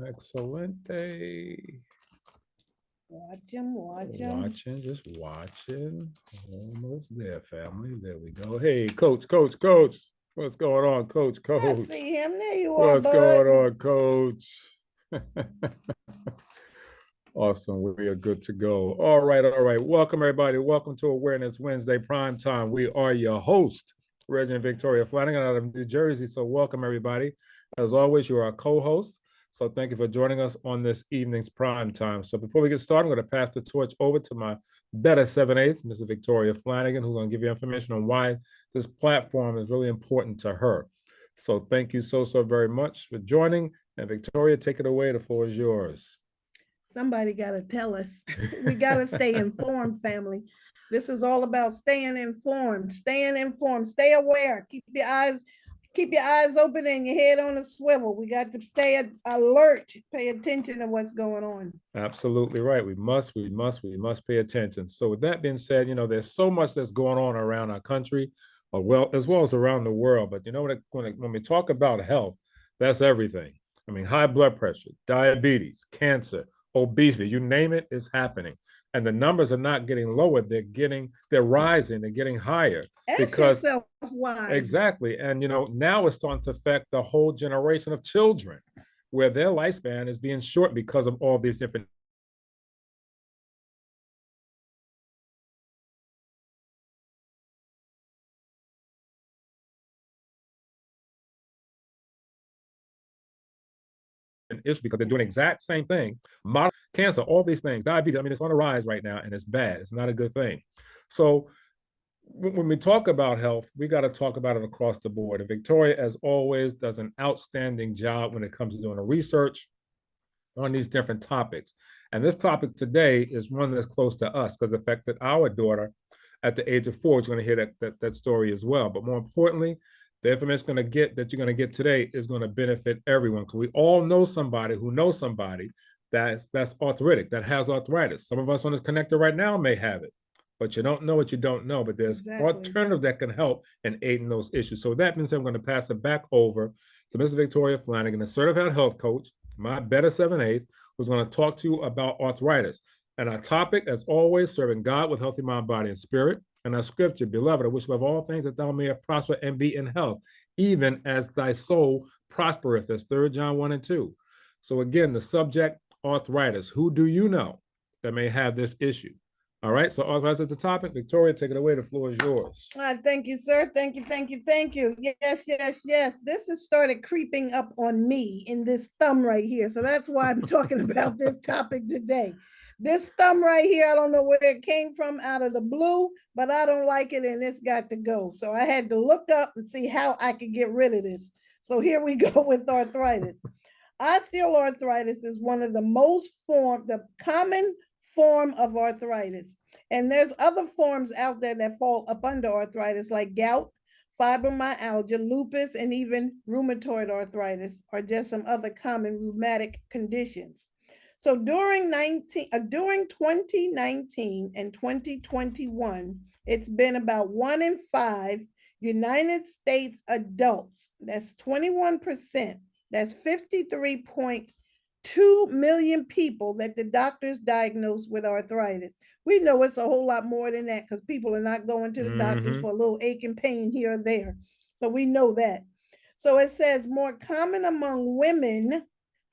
Excelente. Watch him, watch him. Watching, just watching. Almost there, family. There we go. Hey, coach. What's going on, I coach? see him. There you are, What's bud. going on, coach? Awesome. We are good to go. All right. Welcome, everybody. Welcome to Awareness Wednesday Prime Time. We are your host, Reggie and Victoria Flanagan out of New Jersey. So, welcome, everybody. As always, you are our co host. So, thank you for joining us on this evening's prime time. So, before we get started, I'm going to pass the torch over to my better 7/8, Mrs. Victoria Flanagan, who's going to give you information on why this platform is really important to her. So, thank you so very much for joining. And, Victoria, take it away. The floor is yours. Somebody got to tell us. We got to stay informed, family. This is all about staying informed, stay aware, keep your eyes open and your head on a swivel. We got to stay alert, pay attention to what's going on. Absolutely right. We must pay attention. So with that being said, there's so much that's going on around our country, as well as around the world. But when we talk about health, that's everything. I mean, high blood pressure, diabetes, cancer, obesity, you name it, is happening. And the numbers are not getting lower, they're rising, they're getting higher Ask because yourself why. exactly. And now it's starting to affect the whole generation of children where their lifespan is being short because of all these different issue because they're doing the exact same thing. Modern cancer, all these things, diabetes. I mean, it's on the rise right now, and it's bad. It's not a good thing. So when we talk about health, we got to talk about it across the board. And Victoria, as always, does an outstanding job when it comes to doing the research on these different topics. And this topic today is one that's close to us because it affected our daughter at the age of 4. You're going to hear that story as well. But more importantly, the information that you're going to get today is going to benefit everyone because we all know somebody who knows somebody that's arthritic, that has arthritis. Some of us on this connector right now may have it, but you don't know what you don't know. But there's alternative that can help and aid in those issues. So with that being said, I'm going to pass it back over to Ms. Victoria Flanagan, a certified health coach, my better 7/8, who's going to talk to you about arthritis. And our topic, as always, serving God with healthy mind, body, and spirit. And our scripture, beloved, I wish above all things that thou mayest prosper and be in health, even as thy soul prospereth. That's 3 John 1 and 2. So again, the subject, arthritis. Who do you know that may have this issue? All right, so arthritis is the topic. Victoria, take it away. The floor is yours. Thank you, sir. Thank you. Yes. This has started creeping up on me in this thumb right here. So that's why I'm talking about this topic today. This thumb right here, I don't know where it came from out of the blue, but I don't like it and it's got to go. So I had to look up and see how I could get rid of this. So here we go with arthritis. Osteoarthritis is one of the common form of arthritis. And there's other forms out there that fall up under arthritis, like gout, fibromyalgia, lupus, and even rheumatoid arthritis are just some other common rheumatic conditions. So during 2019 and 2021, it's been about 1 in 5 United States adults, that's 21%, that's 53.2 million people that the doctors diagnose with arthritis. We know it's a whole lot more than that because people are not going to the doctors for a little ache and pain here or there. So we know that. So it says more common among women,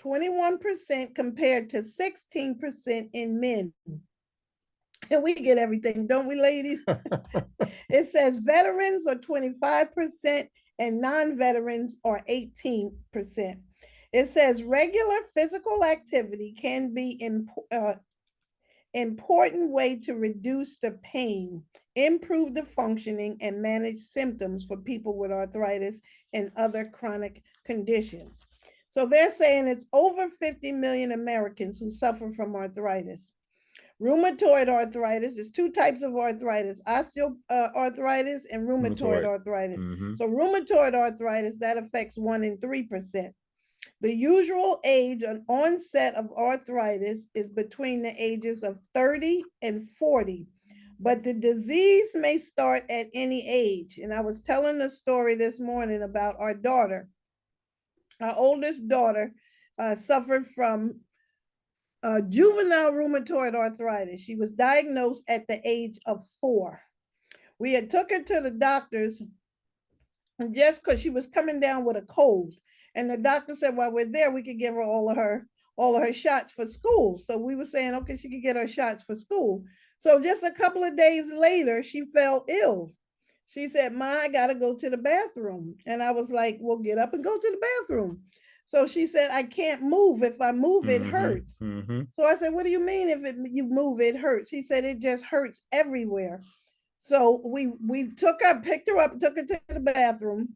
21% compared to 16% in men. And we get everything, don't we, ladies? It says veterans are 25% and non-veterans are 18%. It says regular physical activity can be important way to reduce the pain, improve the functioning, and manage symptoms for people with arthritis and other chronic conditions. So they're saying it's over 50 million Americans who suffer from arthritis. Rheumatoid arthritis is 2 types of arthritis: osteoarthritis and rheumatoid arthritis. So rheumatoid arthritis, that affects 1 in 3%. The usual age and onset of arthritis is between the ages of 30 and 40, but the disease may start at any age. And I was telling the story this morning about our daughter, our oldest daughter. suffered from juvenile rheumatoid arthritis. She was diagnosed at the age of 4. We had took her to the doctors just because she was coming down with a cold. And the doctor said, while we're there, we could give her all of her shots for school. So we were saying, okay, she could get her shots for school. So just a couple of days later, she fell ill. She said, Ma, I got to go to the bathroom. And I was like, well, get up and go to the bathroom. So she said, I can't move. If I move, it hurts. So I said, what do you mean if you move, it hurts? She said, it just hurts everywhere. So we picked her up, took her to the bathroom.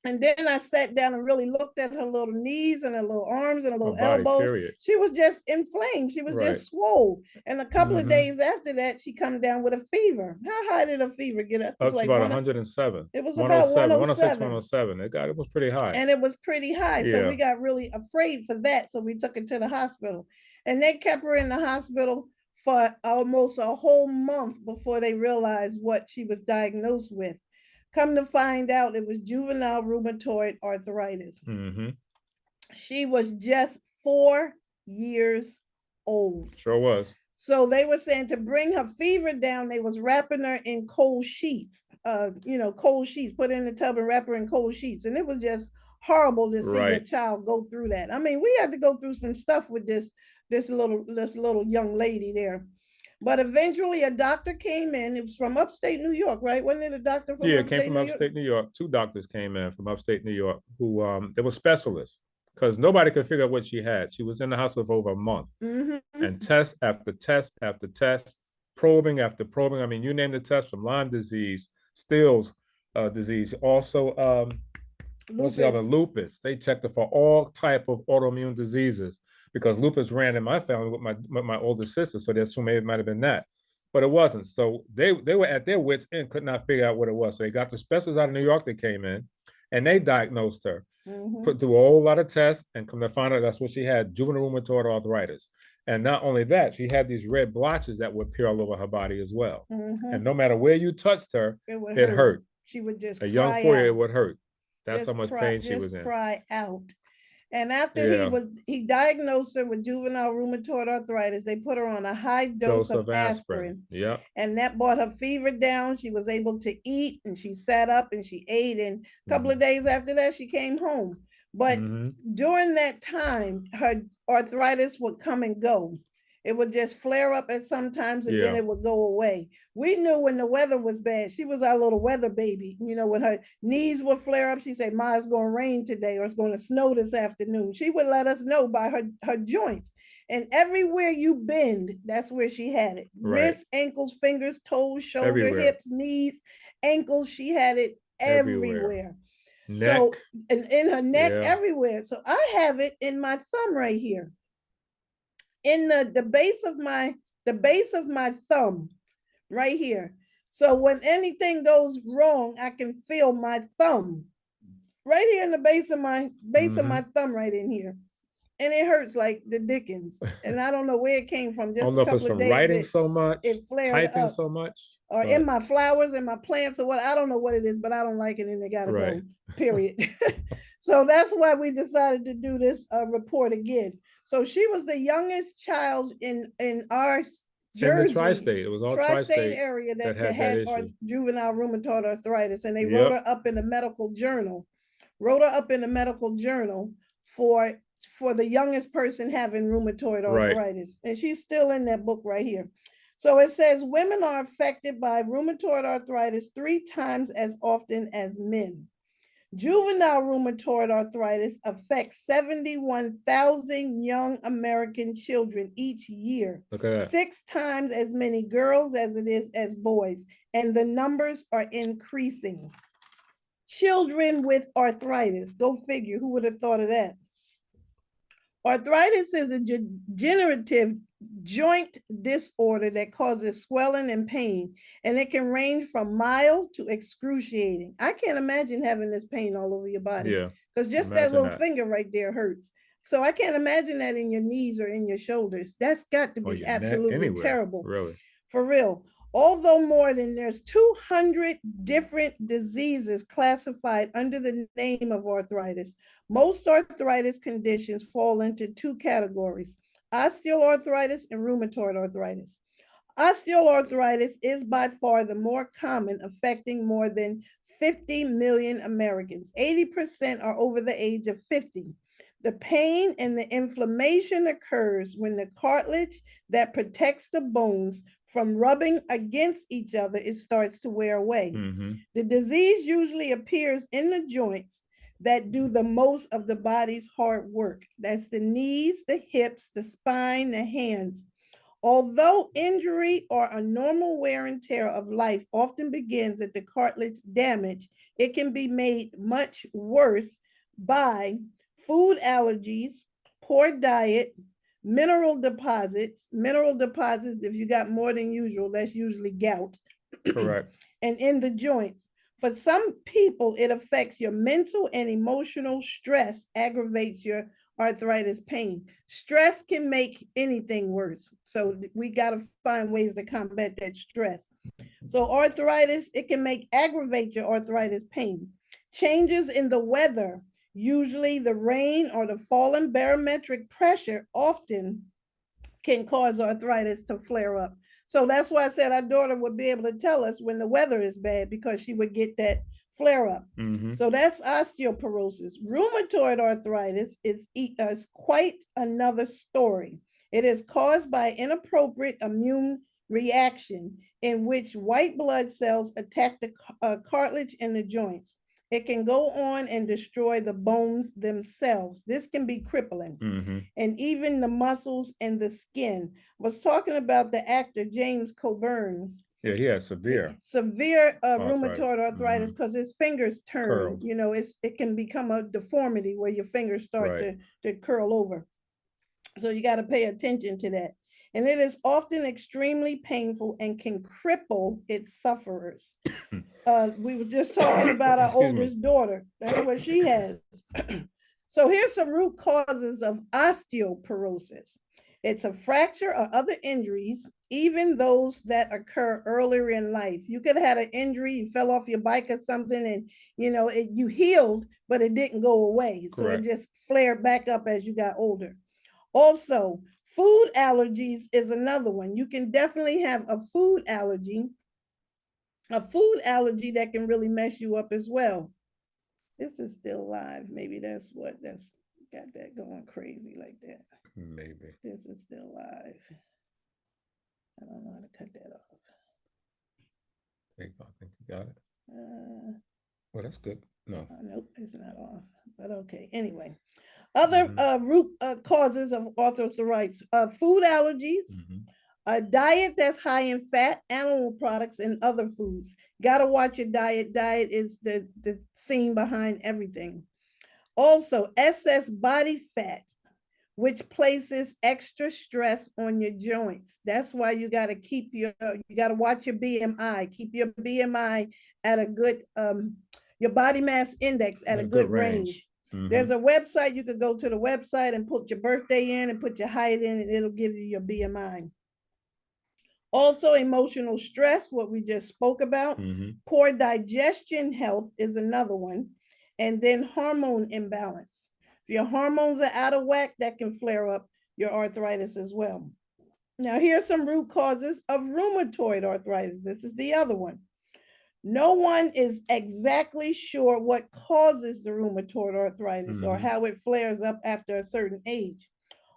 And then I sat down and really looked at her little knees and her little arms and her little elbows. Period. She was just inflamed. She was just swole. And a couple of days after that, she come down with a fever. How high did a fever get up? Up to like about 107. It was about 106, 107. It was pretty high. And it was pretty high. Yeah. So we got really afraid for that. So we took her to the hospital. And they kept her in the hospital for almost a whole month before they realized what she was diagnosed with. Come to find out, it was juvenile rheumatoid arthritis. She was just 4 years old. Sure was. So they were saying to bring her fever down, they was wrapping her in cold sheets, cold sheets, put her in the tub and wrap her in cold sheets. And it was just horrible to see a child go through that. I mean, we had to go through some stuff with this little young lady there. But eventually a doctor came in. It was from upstate New York, right? Wasn't it a doctor from upstate New York? Yeah, it came from upstate New York. 2 doctors came in from upstate New York who they were specialists because nobody could figure out what she had. She was in the hospital for over a month. And test after test after test, probing after probing. I mean, you name the test, from Lyme disease, Still's disease, also what's the other? Lupus. They checked her for all type of autoimmune diseases, because lupus ran in my family with my older sister, so they assumed it might have been that, but it wasn't. So they were at their wits' end, could not figure out what it was. So they got the specialists out of New York that came in, and they diagnosed her, put through a whole lot of tests, and come to find out that's what she had: juvenile rheumatoid arthritis. And not only that, she had these red blotches that would appear all over her body as well. And no matter where you touched her, it hurt. She would just a young 4-year, it would hurt. That's how much pain she was in. Cry out. And after he diagnosed her with juvenile rheumatoid arthritis, they put her on a high dose of aspirin. Yeah. And that brought her fever down. She was able to eat, and she sat up and she ate. And a couple of days after that, she came home. But during that time, her arthritis would come and go. It would just flare up at sometimes, and then it would go away. We knew when the weather was bad. She was our little weather baby. You know, when her knees would flare up, she said, Ma, it's going to rain today, or it's going to snow this afternoon. She would let us know by her joints. And everywhere you bend, that's where she had it. Wrists, ankles, fingers, toes, shoulder, hips, knees, ankles. She had it everywhere. Neck. So, and in her neck, everywhere. So I have it in my thumb right here. In the base of my thumb right here. So when anything goes wrong, I can feel my thumb right here in the base of my thumb, right in here. And it hurts like the dickens. And I don't know where it came from. Just I don't know if it's from writing so much, it flared typing up, so much, or in my flowers and my plants, or what. I don't know what it is, but I don't like it, and they gotta go. Period. So that's why we decided to do this report again. So she was the youngest child in our Jersey, in the tri-state. It was all tri-state area that had juvenile rheumatoid arthritis, and they wrote her up in the medical journal. For the youngest person having rheumatoid arthritis, and she's still in that book right here. So it says women are affected by rheumatoid arthritis 3 times as often as men. Juvenile rheumatoid arthritis affects 71,000 young American children each year. Look at that. 6 times as many girls as it is as boys, and the numbers are increasing. Children with arthritis, go figure, who would have thought of that? Arthritis is a degenerative joint disorder that causes swelling and pain, and it can range from mild to excruciating. I can't imagine having this pain all over your body. Yeah. Because just that little finger right there hurts. So I can't imagine that in your knees or in your shoulders. That's got to be absolutely terrible. Really. For real. Although there's 200 different diseases classified under the name of arthritis, most arthritis conditions fall into two categories: osteoarthritis and rheumatoid arthritis. Osteoarthritis is by far the more common, affecting more than 50 million Americans. 80% are over the age of 50. The pain and the inflammation occurs when the cartilage that protects the bones from rubbing against each other, it starts to wear away. The disease usually appears in the joints that do the most of the body's hard work. That's the knees, the hips, the spine, the hands. Although injury or a normal wear and tear of life often begins at the cartilage damage, it can be made much worse by food allergies, poor diet, mineral deposits. Mineral deposits, if you got more than usual, that's usually gout. Correct. And in the joints. For some people, it affects your mental and emotional stress, aggravates your arthritis pain. Stress can make anything worse. So we got to find ways to combat that stress. So arthritis, it can aggravate your arthritis pain. Changes in the weather, usually the rain or the falling barometric pressure, often can cause arthritis to flare up. So that's why I said our daughter would be able to tell us when the weather is bad, because she would get that flare up. So that's osteoporosis. Rheumatoid arthritis is quite another story. It is caused by inappropriate immune reaction in which white blood cells attack the cartilage in the joints. It can go on and destroy the bones themselves. This can be crippling. And even the muscles and the skin. I was talking about the actor James Coburn. Yeah, he has severe rheumatoid arthritis because his fingers turn. Curled. You know, it can become a deformity where your fingers start to curl over. So you got to pay attention to that. And it is often extremely painful and can cripple its sufferers. We were just talking about our oldest daughter. That's what she has. So here's some root causes of osteoporosis. It's a fracture or other injuries, even those that occur earlier in life. You could have had an injury, you fell off your bike or something, and you healed, but it didn't go away. Correct. So it just flared back up as you got older. Also, food allergies is another one. You can definitely have a food allergy that can really mess you up as well. This is still live. Maybe that's got that going crazy like that. Maybe. This is still live. I don't know how to cut that off. I think you got it. Well, that's good. No. Nope, it's not off. But okay. Anyway, other root causes of arthritis: food allergies, a diet that's high in fat, animal products, and other foods. Got to watch your diet. Diet is the scene behind everything. Also, excess body fat, which places extra stress on your joints. That's why you got to watch your BMI. Keep your BMI at a good, your body mass index at a good range. There's a website, you could go to the website and put your birthday in and put your height in, and it'll give you your BMI. Also, emotional stress, what we just spoke about. Poor digestion health is another one. And then hormone imbalance. If your hormones are out of whack, that can flare up your arthritis as well. Now, here's some root causes of rheumatoid arthritis. This is the other one. No one is exactly sure what causes the rheumatoid arthritis or how it flares up after a certain age.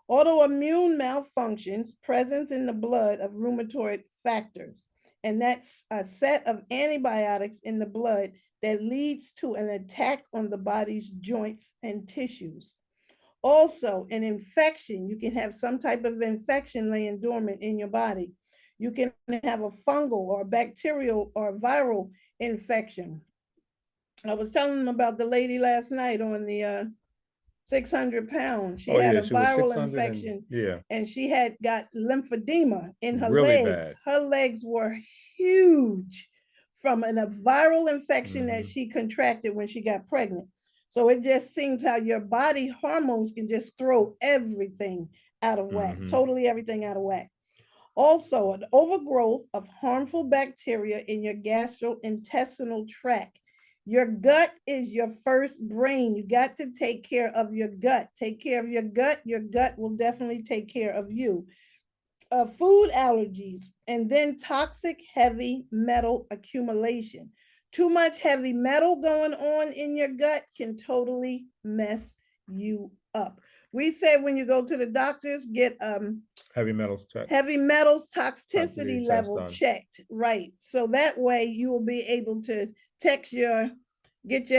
Autoimmune malfunctions, presence in the blood of rheumatoid factors, and that's a set of antibiotics in the blood that leads to an attack on the body's joints and tissues. Also, an infection. You can have some type of infection laying dormant in your body. You can have a fungal or bacterial or viral infection. I was telling them about the lady last night on the 600 pounds. She had a viral infection, and she had got lymphedema in her legs. Bad. Her legs were huge from a viral infection that she contracted when she got pregnant. So it just seems how your body hormones can just throw everything out of whack, totally everything out of whack. Also, an overgrowth of harmful bacteria in your gastrointestinal tract. Your gut is your first brain. You got to take care of your gut. Take care of your gut. Your gut will definitely take care of you. Food allergies, and then toxic heavy metal accumulation. Too much heavy metal going on in your gut can totally mess you up. We said when you go to the doctors, get Heavy metals checked. heavy metals Toxicity toxicity test level done. checked, right? So that way you will be able to get your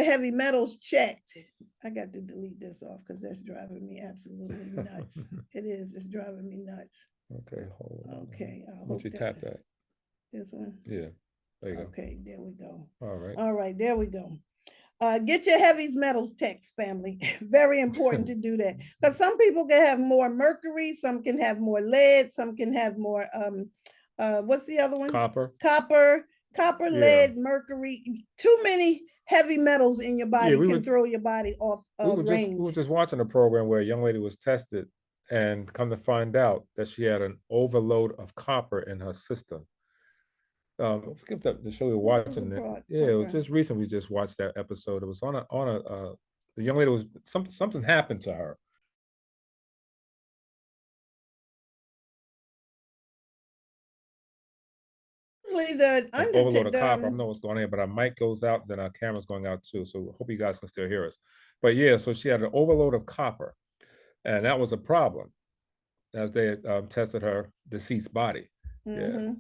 heavy metals checked. I got to delete this off because that's driving me absolutely nuts. It is. It's driving me nuts. Okay, hold on. Okay, I Once you hope tap that. This one? Yeah, there you go. Okay, there we go. All right. All right, there we go. Get your heavy metals text, family. Very important to do that because some people can have more mercury, some can have more lead, some can have more what's the other one? Copper. Copper, Yeah. lead, mercury. Too many heavy metals in your body can throw your body off range. We were just watching a program where a young lady was tested, and come to find out that she had an overload of copper in her system. Forget that the show we were watching. Yeah, it was just recent. We just watched that episode. It was on a the young lady was something happened to her. The overload of copper. I don't know what's going on here, but our mic goes out, then our camera's going out too. So I hope you guys can still hear us. But yeah, so she had an overload of copper, and that was a problem as they tested her deceased body. Yeah.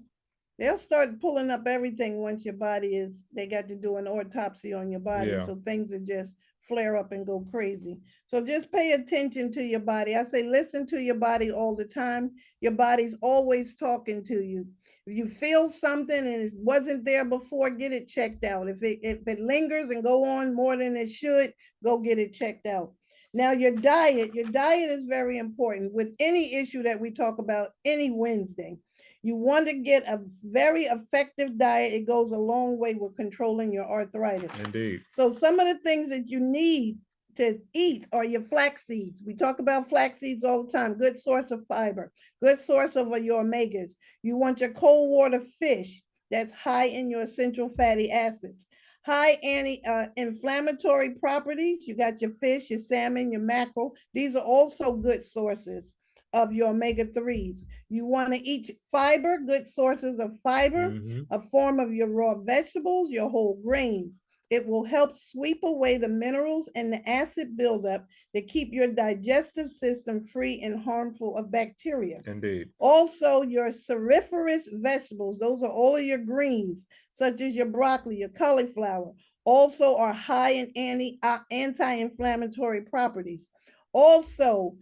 They'll start pulling up everything once your body is, they got to do an autopsy on your body. Yeah. So things are just flare up and go crazy. So just pay attention to your body. I say, listen to your body all the time. Your body's always talking to you. If you feel something and it wasn't there before, get it checked out. If it lingers and go on more than it should, go get it checked out. Now, your diet is very important with any issue that we talk about any Wednesday. You want to get a very effective diet. It goes a long way with controlling your arthritis. Indeed. So some of the things that you need to eat are your flax seeds. We talk about flax seeds all the time. Good source of fiber, good source of your omegas. You want your cold water fish that's high in your essential fatty acids. High anti-inflammatory properties. You got your fish, your salmon, your mackerel. These are also good sources of your omega-3s. You want to eat fiber, good sources of fiber, a form of your raw vegetables, your whole grains. It will help sweep away the minerals and the acid buildup to keep your digestive system free and harmful of bacteria. Indeed. Also, your cruciferous vegetables, those are all of your greens, such as your broccoli, your cauliflower, also are high in anti-inflammatory properties. Also,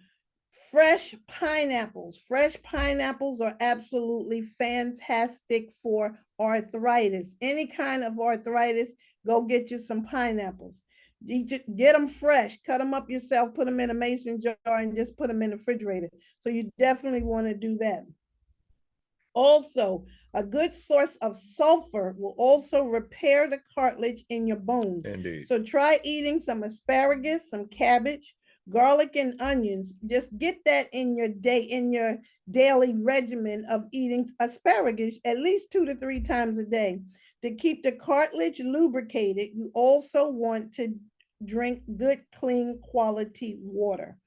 fresh pineapples. Fresh pineapples are absolutely fantastic for arthritis. Any kind of arthritis, go get you some pineapples. Get them fresh, cut them up yourself, put them in a mason jar and just put them in the refrigerator. So you definitely want to do that. Also, a good source of sulfur will also repair the cartilage in your bones. Indeed. So try eating some asparagus, some cabbage, garlic and onions. Just get that in your daily regimen of eating asparagus at least 2 to 3 times a day. To keep the cartilage lubricated, you also want to drink good, clean, quality water.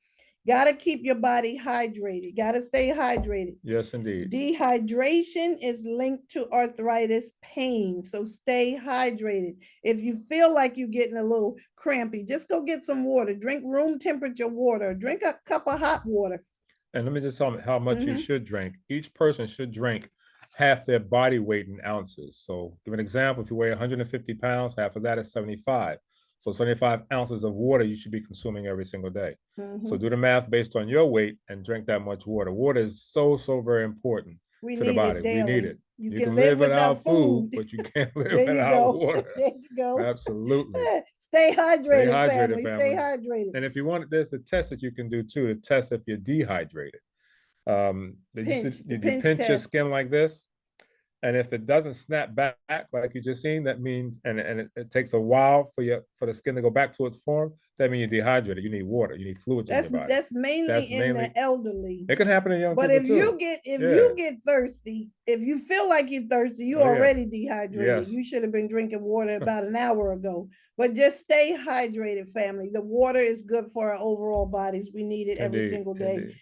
Got to keep your body hydrated. Got to stay hydrated. Yes, indeed. Dehydration is linked to arthritis pain. So stay hydrated. If you feel like you're getting a little crampy, just go get some water. Drink room temperature water. Drink a cup of hot water. And let me just tell you how much you should drink. Each person should drink half their body weight in ounces. So give an example. If you weigh 150 pounds, half of that is 75. So 75 ounces of water you should be consuming every single day. So do the math based on your weight and drink that much water. Water is so very important to the body. We need it. You can live without food, but you can't live without water. There you go. Absolutely. Stay hydrated, family. Stay hydrated. And if you want, there's the test that you can do too, to test if you're dehydrated. You pinch your skin like this. And if it doesn't snap back like you just seen, that means, and it takes a while for the skin to go back to its form, That means you're dehydrated. You need water. You need fluids in your body. That's mainly That's in mainly. the elderly. It can happen in young But people if too. you get thirsty, if you feel like you're thirsty, you're Oh, yes. already dehydrated. Yes. You should have been drinking water about an hour ago. But just stay hydrated, family. The water is good for our overall bodies. We need it every single day.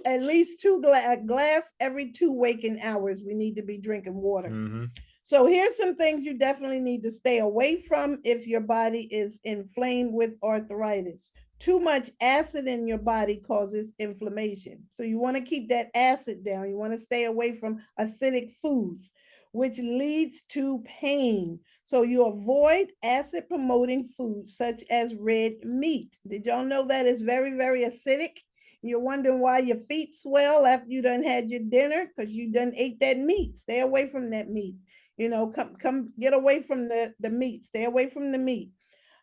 At least a glass every 2 waking hours. We need to be drinking water. Mm-hmm. So here's some things you definitely need to stay away from if your body is inflamed with arthritis. Too much acid in your body causes inflammation. So you want to keep that acid down. You want to stay away from acidic foods, which leads to pain. So you avoid acid promoting foods such as red meat. Did y'all know that is very, very acidic? You're wondering why your feet swell after you done had your dinner, because you done ate that meat. Stay away from that meat. You know, come get away from the meat. Stay away from the meat.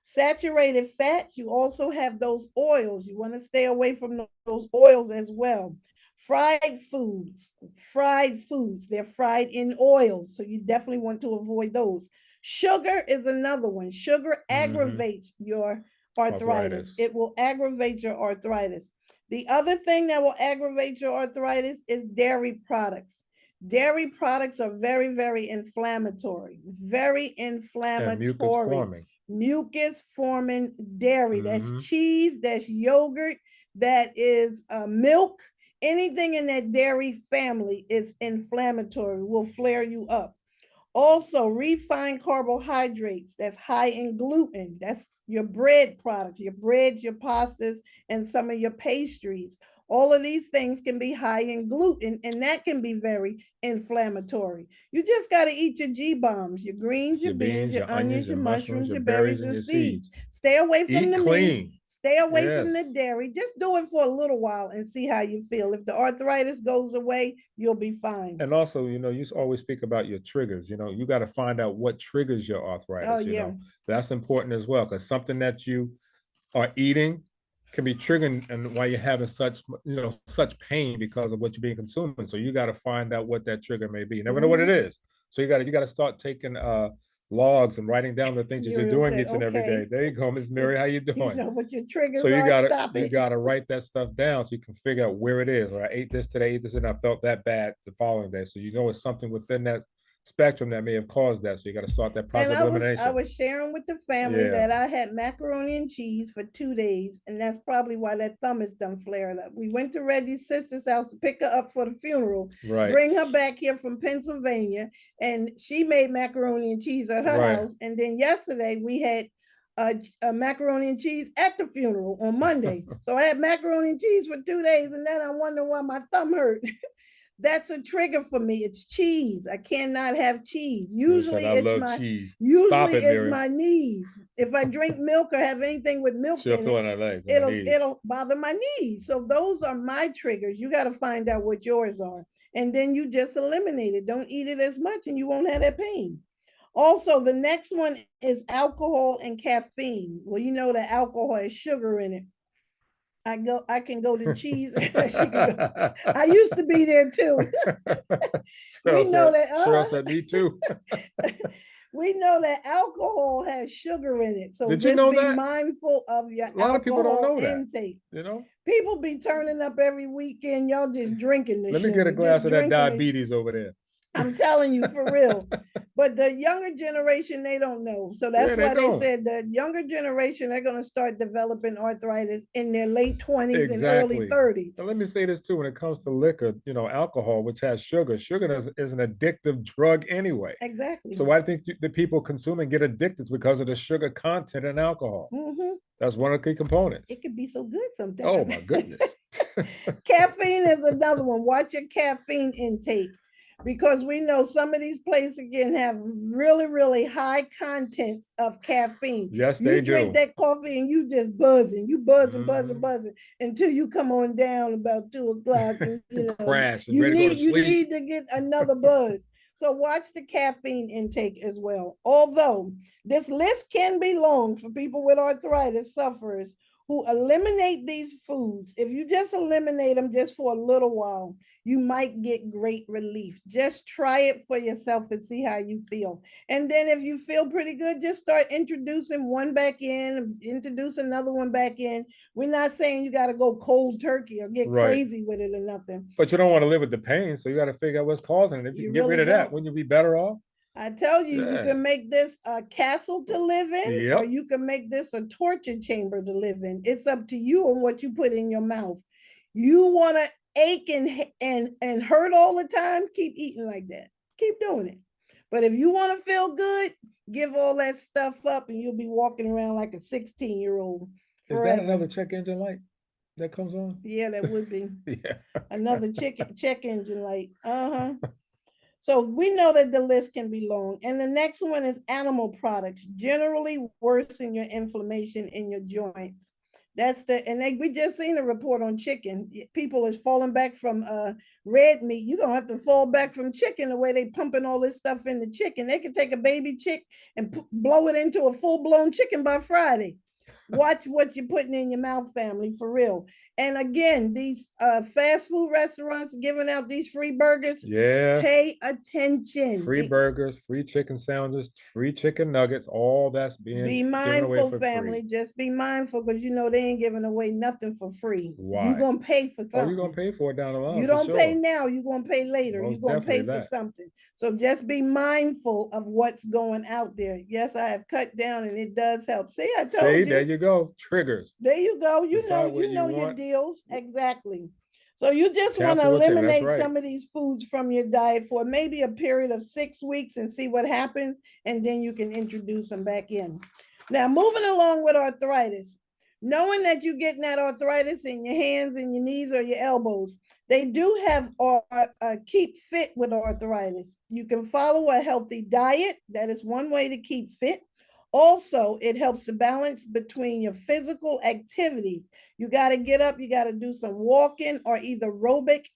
Saturated fats, you also have those oils. You want to stay away from those oils as well. Fried foods, they're fried in oils. So you definitely want to avoid those. Sugar is another one. Sugar aggravates your arthritis. It will aggravate your arthritis. The other thing that will aggravate your arthritis is dairy products. Dairy products are very, very inflammatory, very inflammatory. Mucus forming dairy. That's cheese, that's yogurt, that is milk. Anything in that dairy family is inflammatory, will flare you up. Also, refined carbohydrates, that's high in gluten. That's your bread products, your breads, your pastas, and some of your pastries. All of these things can be high in gluten, and that can be very inflammatory. You just got to eat your G-bombs, your greens, your beans, your onions, your mushrooms, your berries, and seeds. Stay away from the meat. Stay away from the dairy. Just do it for a little while and see how you feel. If the arthritis goes away, you'll be fine. And also, you know, you always speak about your triggers. You know, you got to find out what triggers your arthritis. Oh, you know, that's important as well, because something that you are eating can be triggering, and why you're having such, you know, such pain because of what you're being consuming. So you got to find out what that trigger may be. You never know what it is. So you got to start taking logs and writing down the things that you're doing each and every day. There you go, Ms. Mary. How you doing? You know what your triggers so you are. got to write that stuff down so you can figure out where it is. Or I ate this today, ate this, and I felt that bad the following day. So you know it's something within that spectrum that may have caused that. So you got to start that process of elimination. I was sharing with the family that I had macaroni and cheese for 2 days, and that's probably why that thumb is done flared up. We went to Reggie's sister's house to pick her up for the funeral, bring her back here from Pennsylvania, and she made macaroni and cheese at her house. And then yesterday we had a macaroni and cheese at the funeral on Monday. So I had macaroni and cheese for 2 days, and then I wonder why my thumb hurt. That's a trigger for me. It's cheese. I cannot have cheese. Usually it's my knees. If I drink milk or have anything with milk in it, it'll bother my knees. So those are my triggers. You got to find out what yours are. And then you just eliminate it. Don't eat it as much and you won't have that pain. Also, the next one is alcohol and caffeine. Well, you know that alcohol has sugar in it. I can go to cheese. I used to be there too. We know that. Cheryl said me too. We know that alcohol has sugar in it. So did you know that? Be mindful of your a lot of people don't know intake. That. You know, people be turning up every weekend. Y'all just drinking this. Let me get a glass of that diabetes over there. I'm telling you, for real. But the younger generation, they don't know. So that's why they said the younger generation, they're going to start developing arthritis in their late 20s and early 30s. Now, let me say this too. When it comes to liquor, you know, alcohol, which has sugar is an addictive drug anyway. Exactly. So I think the people consume and get addicted because of the sugar content in alcohol. That's one of the key components. It could be so good sometimes. Oh my goodness. Caffeine is another one. Watch your caffeine intake. Because we know some of these places can have really, really high contents of caffeine. Yes, they do. You drink that coffee and you just buzzing. You buzzing until you come on down about 2 o'clock. And, you know, crash. And you need to get another buzz. So watch the caffeine intake as well. Although this list can be long for people with arthritis sufferers. who eliminate these foods, if you just eliminate them just for a little while, you might get great relief. Just try it for yourself and see how you feel. And then if you feel pretty good, just start introducing one back in, introduce another one back in. We're not saying you got to go cold turkey or get crazy with it or nothing. But you don't want to live with the pain, so you got to figure out what's causing it. If you can get rid of that, wouldn't you be better off? I tell you, you can make this a castle to live in, or you can make this a torture chamber to live in. It's up to you on what you put in your mouth. You want to ache and hurt all the time, keep eating like that. Keep doing it. But if you want to feel good, give all that stuff up and you'll be walking around like a 16-year-old forever. Is that another check engine light that comes on? Yeah, that would be. Another check engine light. So we know that the list can be long. And the next one is animal products, generally worsen your inflammation in your joints. We just seen a report on chicken. People is falling back from red meat. You're going to have to fall back from chicken the way they pumping all this stuff in the chicken. They can take a baby chick and blow it into a full-blown chicken by Friday. Watch what you're putting in your mouth, family, for real. And again, these fast food restaurants giving out these free burgers. Yeah. Pay attention. Free burgers, free chicken sandwiches, free chicken nuggets, all that's being be mindful, family. Free. Just be mindful because you know they ain't giving away nothing for free. Why? You're gonna pay for something. Oh, you're gonna pay for it down the line. You don't pay now, you're gonna pay later. You're gonna pay for something. So just be mindful of what's going out there. Yes, I have cut down and it does help. See, I told you. There you go. Triggers. There you go. You know your deals. Exactly. So you just want to eliminate some of these foods from your diet for maybe a period of 6 weeks and see what happens. And then you can introduce them back in. Now, moving along with arthritis, knowing that you're getting that arthritis in your hands and your knees or your elbows, they do have keep fit with arthritis. You can follow a healthy diet. That is one way to keep fit. Also, it helps to balance between your physical activities. You got to get up, you got to do some walking or either water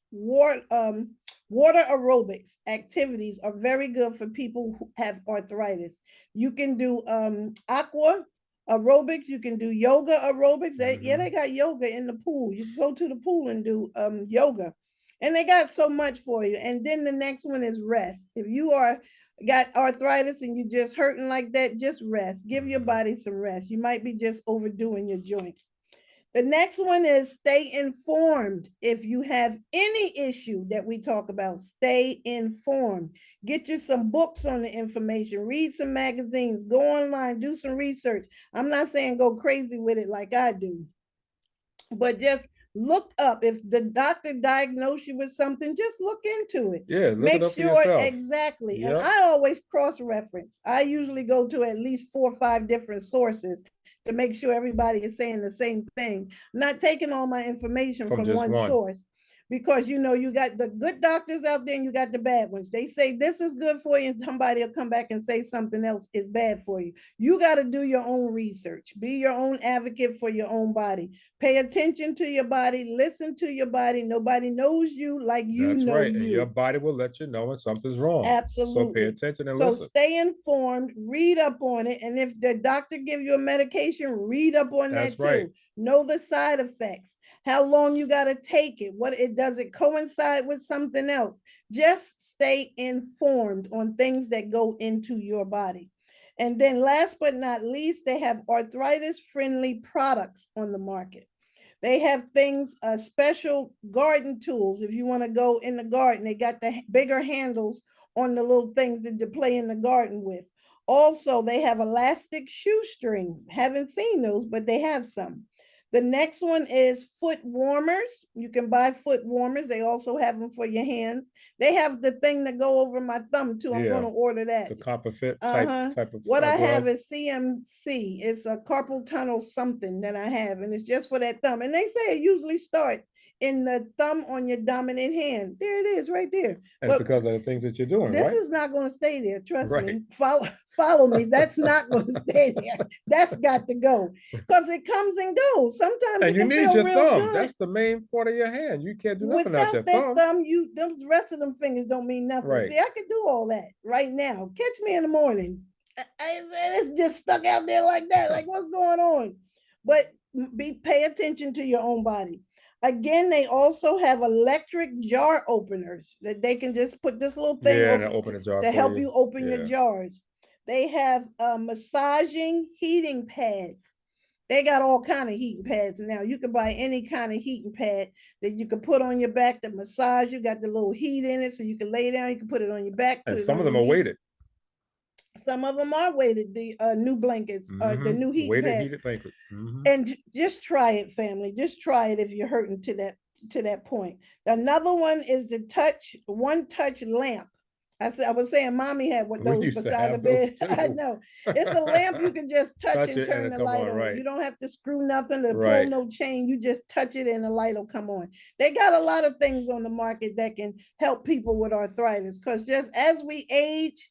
aerobics activities are very good for people who have arthritis. You can do aqua aerobics, you can do yoga aerobics. They got yoga in the pool. You can go to the pool and do yoga. And they got so much for you. And then the next one is rest. If you got arthritis and you're just hurting like that, just rest. Give your body some rest. You might be just overdoing your joints. The next one is stay informed. If you have any issue that we talk about, stay informed. Get you some books on the information, read some magazines, go online, do some research. I'm not saying go crazy with it like I do, but just look up. If the doctor diagnosed you with something, just look into it. Yeah, make sure exactly. Yep. And I always cross-reference. I usually go to at least 4 or 5 different sources to make sure everybody is saying the same thing. I'm not taking all my information from one source, because you know you got the good doctors out there and you got the bad ones. They say this is good for you and somebody will come back and say something else is bad for you. You got to do your own research. Be your own advocate for your own body. Pay attention to your body. Listen to your body. Nobody knows you like you know. That's right. And your body will let you know when something's wrong. Absolutely. So pay attention and listen. So stay informed, read up on it. And if the doctor gives you a medication, read up on that too. Know the side effects, how long you got to take it, does it coincide with something else? Just stay informed on things that go into your body. And then last but not least, they have arthritis-friendly products on the market. They have things, special garden tools. If you want to go in the garden, they got the bigger handles on the little things that you play in the garden with. Also, they have elastic shoestrings. Haven't seen those, but they have some. The next one is foot warmers. You can buy foot warmers. They also have them for your hands. They have the thing that go over my thumb too. I'm going to order that. The copper fit type of. What I have is CMC. It's a carpal tunnel something that I have, and it's just for that thumb. And they say it usually starts in the thumb on your dominant hand. There it is right there. And but because of the things that you're doing, this is not going to stay there. Trust me. Follow me. That's not going to stay there. That's got to go because it comes and goes. Sometimes and you need your thumb. Good. That's the main part of your hand. You can't do nothing without your thumb. Those rest of them fingers don't mean nothing. Right. See, I can do all that right now. Catch me in the morning. It's just stuck out there like that. Like, what's going on? But pay attention to your own body. Again, they also have electric jar openers that they can just put this little thing Yeah, and over open a jar to for help you. you open your Yeah. jars. They have massaging heating pads. They got all kind of heating pads now. You can buy any kind of heating pad that you can put on your back that massage. You got the little heat in it, so you can lay down. You can put it on your back. And some of them are knees. weighted. Some of them are weighted. The new blankets, the new heating weighted pads. heated blanket. And just try it, family. Just try it if you're hurting to that point. Another one is the one touch lamp. I was saying mommy had one of those beside the bed. I know. It's a lamp you can just touch and turn the light on. Right. You don't have to screw nothing or Right. pull no chain. You just touch it and the light will come on. They got a lot of things on the market that can help people with arthritis, because just as we age,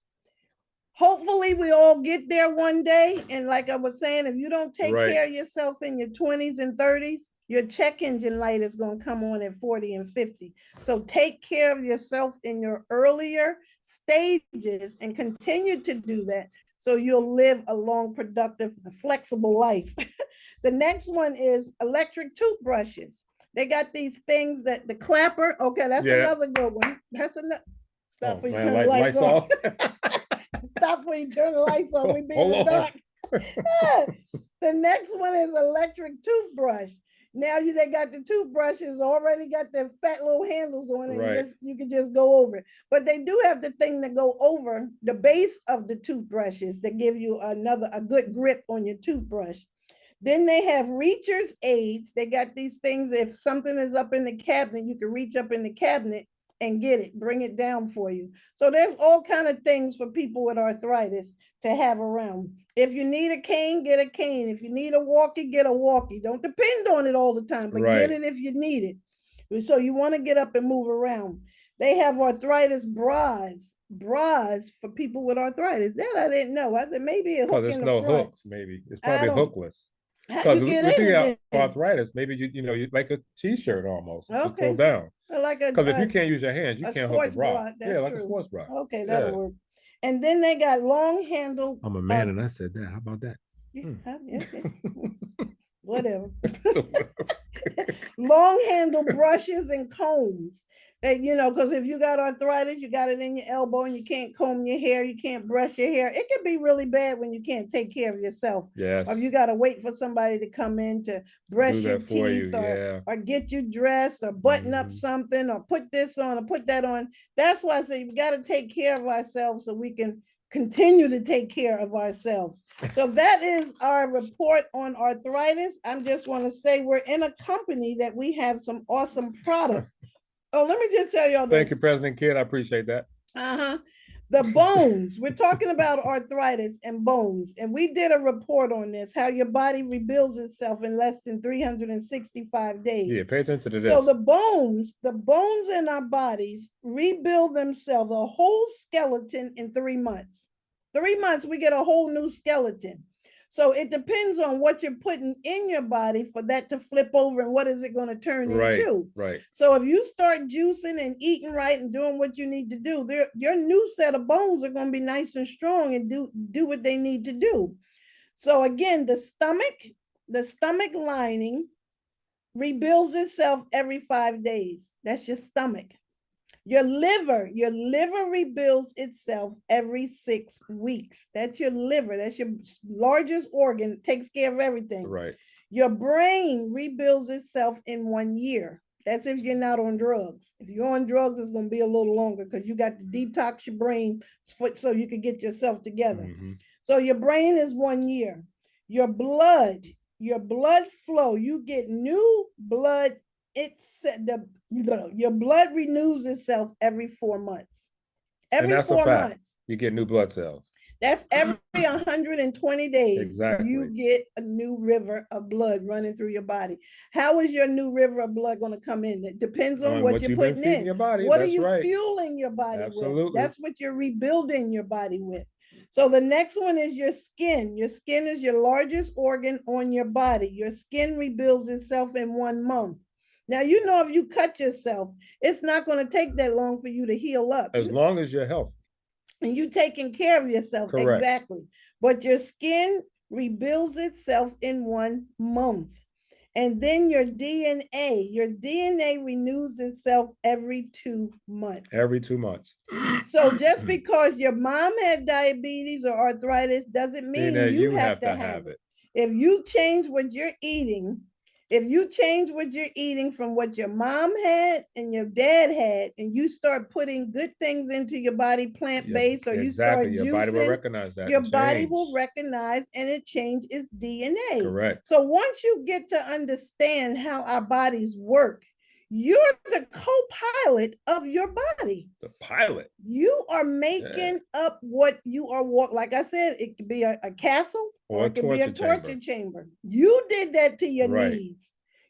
hopefully we all get there one day. And like I was saying, if you don't take care of yourself in your 20s and 30s, your check engine light is going to come on at 40 and 50. So take care of yourself in your earlier stages and continue to do that, so you'll live a long, productive, flexible life. The next one is electric toothbrushes. They got these things that the clapper. Okay, that's another good one. That's another. Stop before you turn the lights off. Stop before you turn the lights on. We be in the dark. The next one is electric toothbrush. Now they got the toothbrushes already got their fat little handles on it. And you can just go over it. But they do have the thing that go over the base of the toothbrushes that give you a good grip on your toothbrush. Then they have reacher's aids. They got these things, if something is up in the cabinet, you can reach up in the cabinet and get it, bring it down for you. So there's all kind of things for people with arthritis to have around. If you need a cane, get a cane. If you need a walkie, get a walkie. Don't depend on it all the time, but get it if you need it. So you want to get up and move around. They have arthritis bras for people with arthritis. That I didn't know. I said maybe a hook in the front. Hooks, maybe. It's probably hookless. Because we figure out arthritis, maybe you like a t-shirt almost. Just pull down. Because if you can't use your hands, you can't hook the bra. Like a sports bra. Okay, that'll work. And then they got long handle. I'm a man and I said that. How about that? Whatever. Long handle brushes and combs. That, because if you got arthritis, you got it in your elbow and you can't comb your hair, you can't brush your hair. It can be really bad when you can't take care of yourself. Yes. Or you got to wait for somebody to come in to brush your teeth or get you dressed or button up something or put this on or put that on. That's why I say we got to take care of ourselves so we can continue to take care of ourselves. So that is our report on arthritis. I just want to say we're in a company that we have some awesome products. Oh, let me just tell y'all. Thank you, President Kidd. I appreciate that. The bones. We're talking about arthritis and bones. And we did a report on this, how your body rebuilds itself in less than 365 days. Yeah, pay attention to this. So the bones in our bodies rebuild themselves, a whole skeleton in 3 months. 3 months, we get a whole new skeleton. So it depends on what you're putting in your body for that to flip over and what is it going to turn into. Right. So if you start juicing and eating right and doing what you need to do, your new set of bones are going to be nice and strong and do what they need to do. So again, the stomach lining rebuilds itself every 5 days. That's your stomach. Your liver rebuilds itself every 6 weeks. That's your liver. That's your largest organ. It takes care of everything. Right. Your brain rebuilds itself in 1 year. That's if you're not on drugs. If you're on drugs, it's going to be a little longer because you got to detox your brain so you can get yourself together. So your brain is 1 year. Your blood flow, you get new blood. Your blood renews itself every 4 months. Every 4 months. You get new blood cells. That's every 120 days. Exactly. You get a new river of blood running through your body. How is your new river of blood going to come in? It depends on what you're putting in. Your body. What are you fueling your body with? That's what you're rebuilding your body with. So the next one is your skin. Your skin is your largest organ on your body. Your skin rebuilds itself in 1 month. Now, if you cut yourself, it's not going to take that long for you to heal up. As long as you're healthy. And you taking care of yourself. Correct. Exactly. But your skin rebuilds itself in 1 month. And then your DNA renews itself every 2 months. Every 2 months. So just because your mom had diabetes or arthritis doesn't mean you have to have it. If you change what you're eating, from what your mom had and your dad had, and you start putting good things into your body, plant-based, or you start juicing, your body will recognize that. Your body will recognize, and it changes DNA. Correct. So once you get to understand how our bodies work, you're the co-pilot of your body. The pilot. You are making up what you are. Like I said, it could be a castle or it could be a torture chamber. You did that to your knees.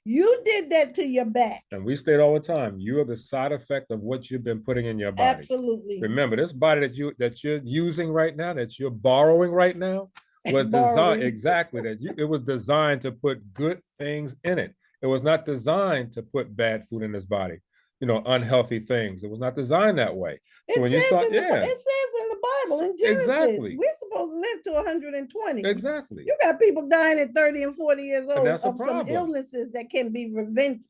You did that to your back. And we state all the time, you are the side effect of what you've been putting in your body. Absolutely. Remember, this body that you're using right now, that you're borrowing right now, was designed it was designed to put good things in it. It was not designed to put bad food in this body, unhealthy things. It was not designed that way. So when you start, it says in the Bible, in Genesis, we're supposed to live to 120. Exactly. You got people dying at 30 and 40 years old of some illnesses that can be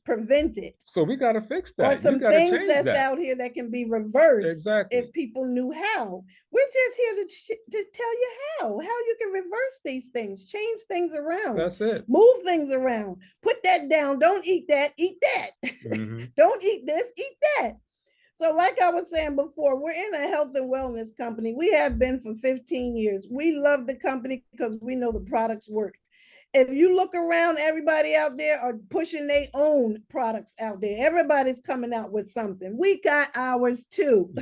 prevented. So we got to fix that. Or some things that's out here that can be reversed if people knew how. We're just here to tell you how you can reverse these things, change things around. That's it. Move things around. Put that down. Don't eat that. Eat that. Mm-hmm. Don't eat this. Eat that. So like I was saying before, we're in a health and wellness company. We have been for 15 years. We love the company because we know the products work. If you look around, everybody out there are pushing their own products out there. Everybody's coming out with something. We got ours too.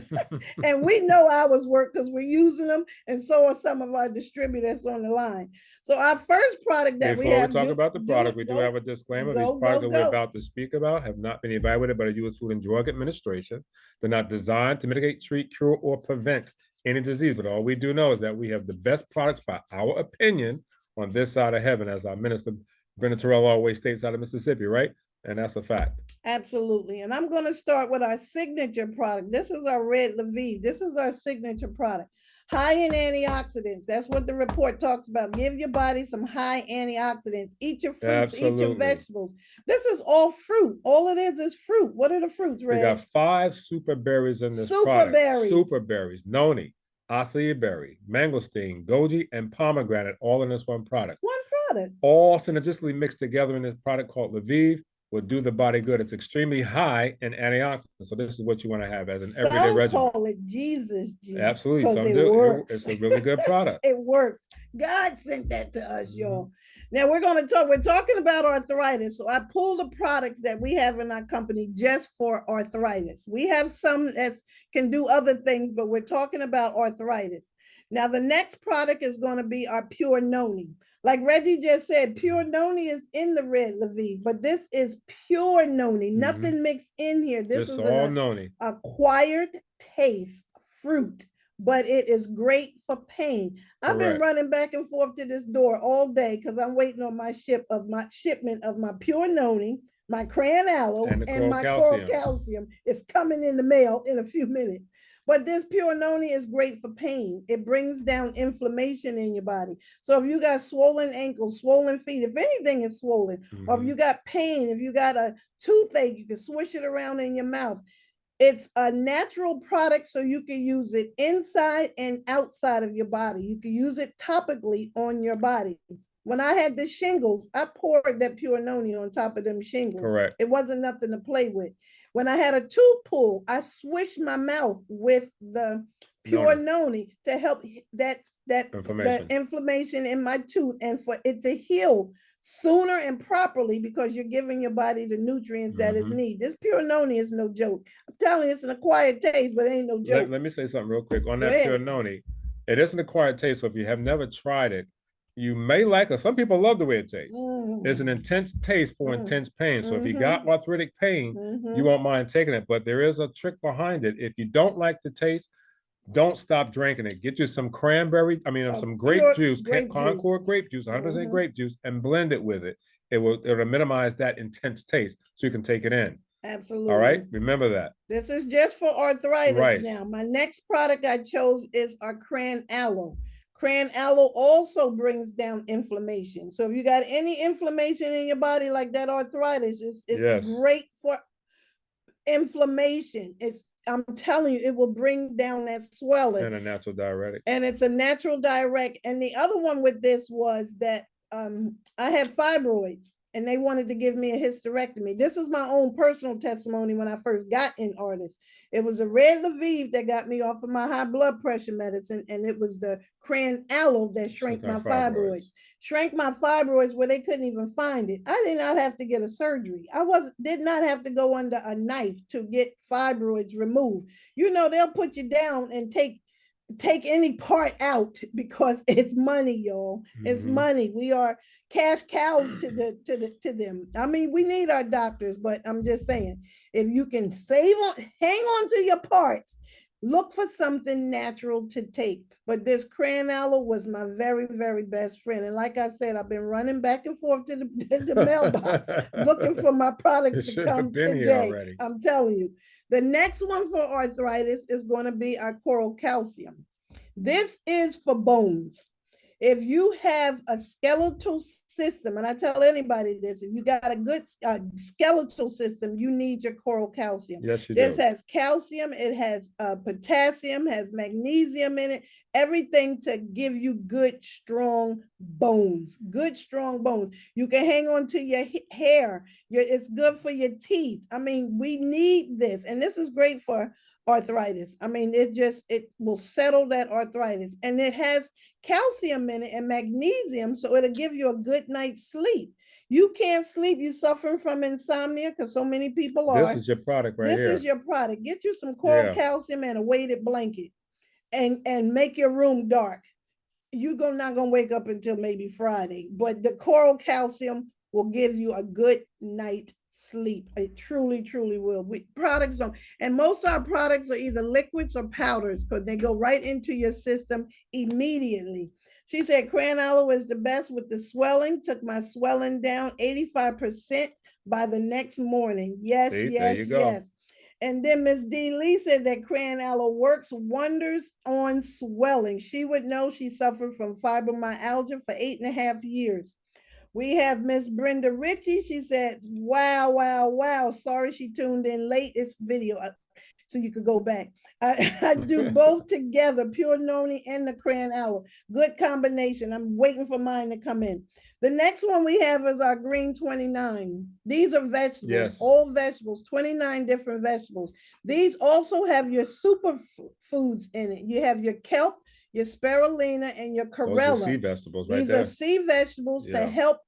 And we know ours work because we're using them, and so are some of our distributors on the line. So our first product that Before we talk about the product, we do have a disclaimer. These products that we're about to speak about have not been evaluated by the U.S. Food and Drug Administration. They're not designed to mitigate, treat, cure, or prevent any disease. But all we do know is that we have the best products, by our opinion, on this side of heaven, as our minister, Brenda Terrell, always states, out of Mississippi, right? And that's a fact. Absolutely. And I'm going to start with our signature product. This is our Red Lviv. This is our signature product. High in antioxidants. That's what the report talks about. Give your body some high antioxidants. Eat your fruits, eat your vegetables. This is all fruit. All it is fruit. What are the fruits, Red? We got 5 super berries in this product. Super berries. Noni, acai berry, mangosteen, goji, and pomegranate, all in this one product. One product. All synergistically mixed together in this product called Lviv will do the body good. It's extremely high in antioxidants. So this is what you want to have as an everyday regimen. Call it Jesus juice. Absolutely. Some do. It's a really good product. It works. God sent that to us, y'all. Now we're talking about arthritis. So I pulled the products that we have in our company just for arthritis. We have some that can do other things, but we're talking about arthritis. Now the next product is going to be our Pure Noni. Like Reggie just said, Pure Noni is in the Red Lviv, but this is pure Noni, nothing mixed in here. This is all Noni. Acquired taste fruit, but it is great for pain. I've been running back and forth to this door all day because I'm waiting on my shipment of my Pure Noni, my crayon aloe, and my coral calcium. It's coming in the mail in a few minutes. But this Pure Noni is great for pain. It brings down inflammation in your body. So if you got swollen ankles, swollen feet, if anything is swollen, or if you got pain, if you got a toothache, you can swish it around in your mouth. It's a natural product, so you can use it inside and outside of your body. You can use it topically on your body. When I had the shingles, I poured that Pure Noni on top of them shingles. Correct. It wasn't nothing to play with. When I had a tooth pull, I swished my mouth with the Pure Noni to help that inflammation in my tooth and for it to heal sooner and properly, because you're giving your body the nutrients that it needs. This Pure Noni is no joke. I'm telling you, it's an acquired taste, but it ain't no joke. Let me say something real quick on that Pure Noni. It is an acquired taste, so if you have never tried it, you may like it. Some people love the way it tastes. There's an intense taste for intense pain. So if you got arthritic pain, you won't mind taking it. But there is a trick behind it. If you don't like the taste, don't stop drinking it. Get you some some grape juice, Concord grape juice, 100% grape juice, and blend it with it. It'll minimize that intense taste so you can take it in. Absolutely. All right. Remember that. This is just for arthritis now. My next product I chose is our crayon aloe. Cran aloe also brings down inflammation. So if you got any inflammation in your body, like that arthritis, it's Yes. great for inflammation. I'm telling you, it will bring down that swelling. And a natural diuretic. And it's a natural diuretic. And the other one with this was that I had fibroids and they wanted to give me a hysterectomy. This is my own personal testimony when I first got in Artist. It was a red Lviv that got me off of my high blood pressure medicine, and it was the cran aloe that shrank my fibroids. Shrank my fibroids where they couldn't even find it. I did not have to get a surgery. Did not have to go under a knife to get fibroids removed. You know, they'll put you down and take any part out because it's money, y'all. It's money. We are cash cows to them. I mean, we need our doctors, but I'm just saying, if you can hang on to your parts, look for something natural to take. But this cran aloe was my very, very best friend. And like I said, I've been running back and forth to the mailbox looking for my products to come today. I'm telling you. The next one for arthritis is going to be our coral calcium. This is for bones. If you have a skeletal system, and I tell anybody this, if you got a good skeletal system, you need your coral calcium. Yes, you do. This has calcium, it has potassium, has magnesium in it, everything to give you good, strong bones. Good, strong bones. You can hang on to your hair. It's good for your teeth. I mean, we need this, and this is great for arthritis. I mean, it will settle that arthritis, and it has calcium in it and magnesium, so it'll give you a good night's sleep. You can't sleep, you suffering from insomnia, because so many people are. This is your product right here. This is your product. Get you some coral calcium and a weighted blanket, and make your room dark. You're not gonna wake up until maybe Friday, but the coral calcium will give you a good night sleep. It truly, truly will. Products don't, and most of our products are either liquids or powders, because they go right into your system immediately. She said cran aloe is the best with the swelling. Took my swelling down 85% by the next morning. Yes, yes. And then Miss D. Lee said that cran aloe works wonders on swelling. She would know. She suffered from fibromyalgia for 8.5 years. We have Miss Brenda Ritchie. She says, wow, wow, wow. Sorry she tuned in late. It's video, so you could go back. I do both together, pure noni and the cran aloe. Good combination. I'm waiting for mine to come in. The next one we have is our green 29. These are vegetables, all vegetables, 29 different vegetables. These also have your superfoods in it. You have your kelp, your spirulina, and your chlorella. Those are sea vegetables right These there. are sea vegetables to help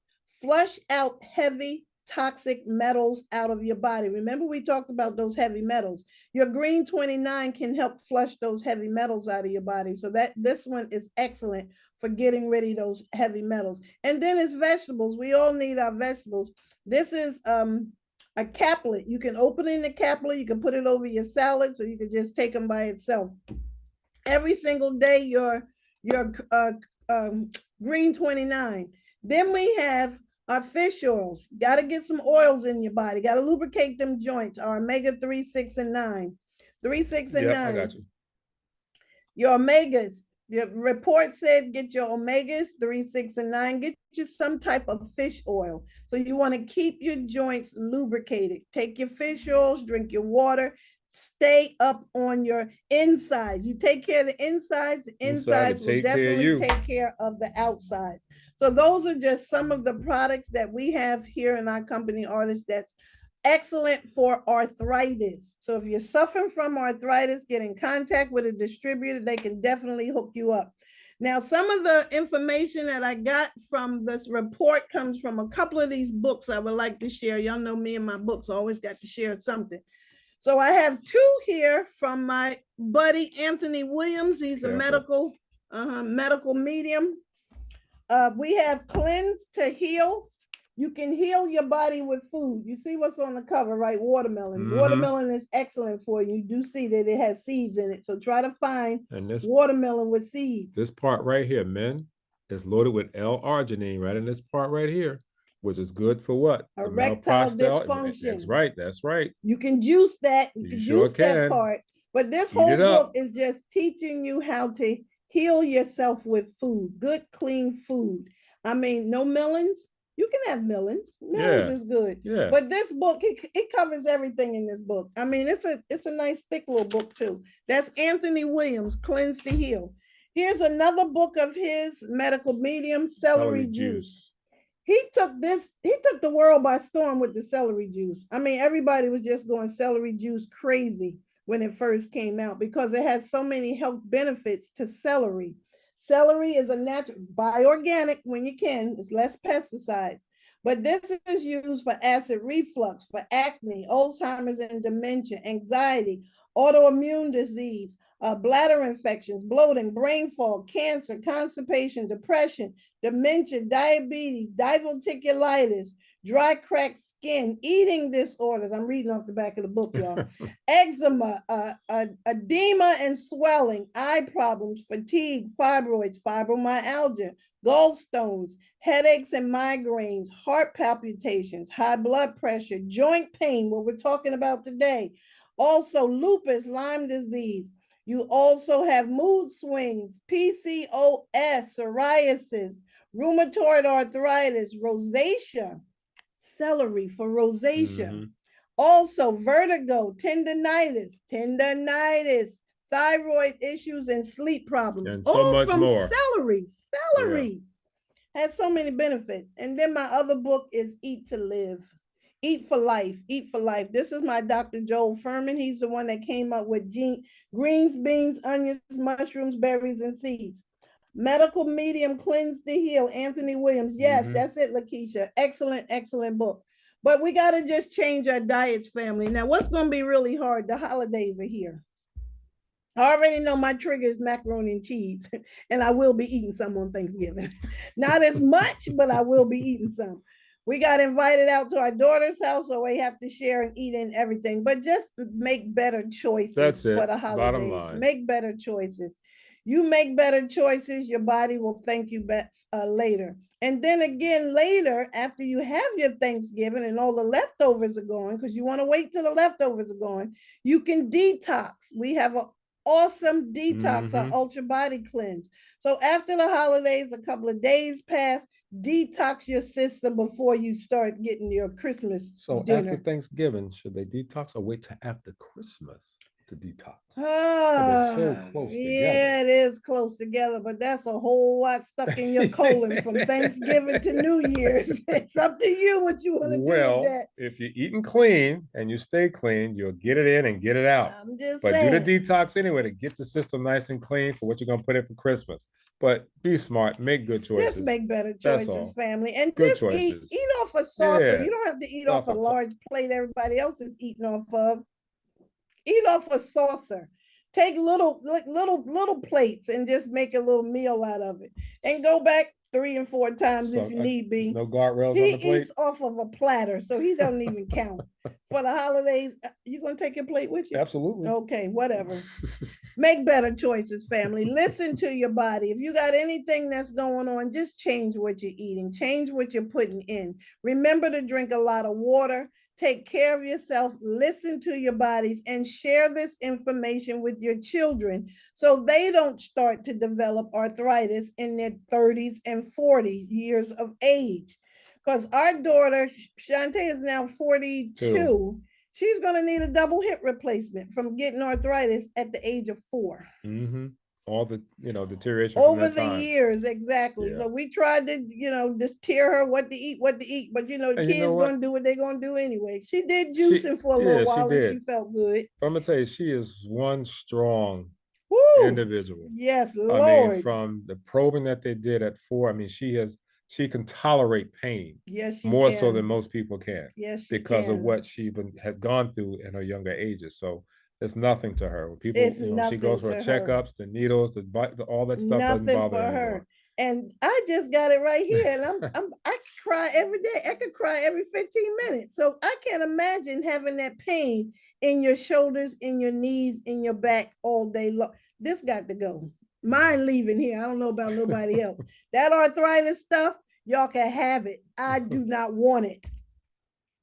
flush out heavy toxic metals out of your body. Remember, we talked about those heavy metals. Your green 29 can help flush those heavy metals out of your body. So this one is excellent for getting rid of those heavy metals. And then it's vegetables. We all need our vegetables. This is a caplet. You can open in the caplet. You can put it over your salad, so you can just take them by itself. Every single day, your green 29. Then we have our fish oils. Got to get some oils in your body. Got to lubricate them joints. Our omega-3, 6, and 9. 3, 6, and 9. I got you. Your omegas. Your report said get your omegas, 3, 6, and 9. Get you some type of fish oil. So you want to keep your joints lubricated. Take your fish oils, drink your water. Stay up on your insides. You take care of the insides. The insides will definitely take care of the outside. So those are just some of the products that we have here in our company, Artist, that's excellent for arthritis. So if you're suffering from arthritis, get in contact with a distributor. They can definitely hook you up. Now, some of the information that I got from this report comes from a couple of these books I would like to share. Y'all know me and my books, always got to share something. So I have 2 here from my buddy, Anthony Williams. He's a medical medium. We have Cleanse to Heal. You can heal your body with food. You see what's on the cover, right? Watermelon. Watermelon is excellent for you. You do see that it has seeds in it. So try to find watermelon with seeds. This part right here, men, is loaded with L-arginine right in this part right here, which is good for what? Erectile dysfunction. That's right. That's right. You can juice that. You can juice that part. But this whole book is just teaching you how to Heal yourself with food, good, clean food. I mean, no melons. You can have melons. Melons Yeah. is good. Yeah. But this book, it covers everything in this book. I mean, it's a nice thick little book too. That's Anthony Williams, Cleanse to Heal. Here's another book of his, Medical Medium, Celery Juice. He took the world by storm with the celery juice. I mean, everybody was just going celery juice crazy when it first came out because it has so many health benefits to celery. Celery is a natural, buy organic when you can, it's less pesticides. But this is used for acid reflux, for acne, Alzheimer's and dementia, anxiety, autoimmune disease, bladder infections, bloating, brain fog, cancer, constipation, depression, dementia, diabetes, diverticulitis, dry cracked skin, eating disorders. I'm reading off the back of the book, y'all. Eczema, edema and swelling, eye problems, fatigue, fibroids, fibromyalgia, gallstones, headaches and migraines, heart palpitations, high blood pressure, joint pain, what we're talking about today. Also, lupus, Lyme disease. You also have mood swings, PCOS, psoriasis, rheumatoid arthritis, rosacea, celery for rosacea. Also, vertigo, tendonitis, thyroid issues, and sleep problems. And so much from more. Celery has so many benefits. And then my other book is Eat to Live. Eat for life, eat for life. This is my Dr. Joel Furman. He's the one that came up with greens, beans, onions, mushrooms, berries, and seeds. Medical Medium, Cleanse to Heal, Anthony Williams. Yes, that's it, Lakeisha. Excellent, excellent book. But we got to just change our diets, family. Now, what's going to be really hard? The holidays are here. I already know my trigger is macaroni and cheese, and I will be eating some on Thanksgiving. Not as much, but I will be eating some. We got invited out to our daughter's house, so we have to share and eat and everything. But just make better choices for the holidays. Bottom line. Make better choices. You make better choices, your body will thank you later. And then again, later, after you have your Thanksgiving and all the leftovers are gone, because you want to wait till the leftovers are gone, you can detox. We have an awesome detox, our Ultra Body Cleanse. So after the holidays, a couple of days pass, detox your system before you start getting your Christmas dinner. After Thanksgiving, should they detox or wait till after Christmas to detox? They're so close together. Yeah, it is close together, but that's a whole lot stuck in your colon from Thanksgiving to New Year's. It's up to you what you want to do with that. If you're eating clean and you stay clean, you'll get it in and get it out. I'm just saying. Do the detox anyway to get the system nice and clean for what you're going to put in for Christmas. But be smart, make good choices. Just make better choices, family. And good just eat off a saucer. Yeah. You don't have to eat off a large plate everybody else is eating off of. Eat off a saucer. Take little plates and just make a little meal out of it. And go back 3 and 4 times if you need be. No guardrails on the plate? He eats off of a platter, so he doesn't even count. For the holidays, you going to take your plate with you? Absolutely. Okay, whatever. Make better choices, family. Listen to your body. If you got anything that's going on, just change what you're eating. Change what you're putting in. Remember to drink a lot of water. Take care of yourself, listen to your bodies, and share this information with your children so they don't start to develop arthritis in their 30s and 40s years of age. Because our daughter, Shantae, is now 42. She's going to need a double hip replacement from getting arthritis at the age of 4. All the deterioration over the years, exactly. So we tried to just tear her what to eat, but the kids gonna do what they're gonna do anyway. She did juicing for a little while and she felt good. I'm gonna tell you, she is one strong individual. Yes, Lord. I mean, from the probing that they did at 4, I mean, she can tolerate pain. Yes, more so than most people can. Yes, because of what she had gone through in her younger ages. So it's nothing to her. When people, she goes for checkups, the needles, all that stuff doesn't bother her anymore. And I just got it right here, and I cry every day. I could cry every 15 minutes. So I can't imagine having that pain in your shoulders, in your knees, in your back all day long. This got to go. Mine leaving here. I don't know about nobody else. That arthritis stuff, y'all can have it. I do not want it.